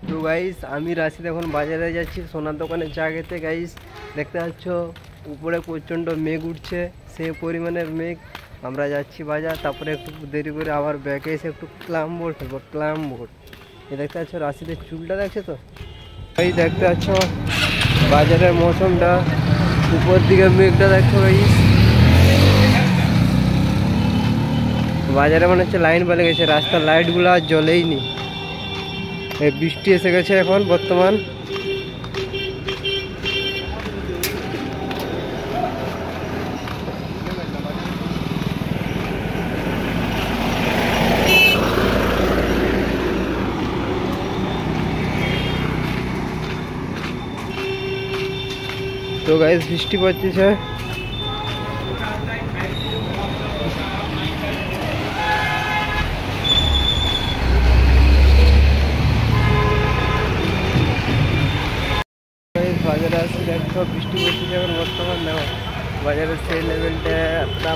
তো গাইস আমি রাশিদ এখন বাজারে যাচ্ছি সোনার দোকানে চা খেতে। গাইস দেখতে পাচ্ছ উপরে প্রচণ্ড মেঘ উঠছে, সেই পরিমাণের মেঘ। আমরা যাচ্ছি বাজার, তারপরে একটু দেরি করে আবার ব্যাকে এসে একটু ক্লাম বোর্ড খেলবো। ক্লাম বোর্ড এ দেখতে পাচ্ছ রাশিদের চুলটা দেখছে তো। এই দেখতে পাচ্ছ বাজারের মৌসুমটা, উপর দিকে মেঘটা দেখছো গাইস। বাজারে মনে হচ্ছে লাইন বলে গেছে, রাস্তার লাইটগুলো আর জ্বলেই নি। বৃষ্টি এসে গেছে এখন বর্তমান। তো গাইস বৃষ্টি পড়তেছে। বাজারে আসছি দেখো বৃষ্টি পড়তেছে এখন বর্তমান। দেখো বাজারের সেই লেভেলটা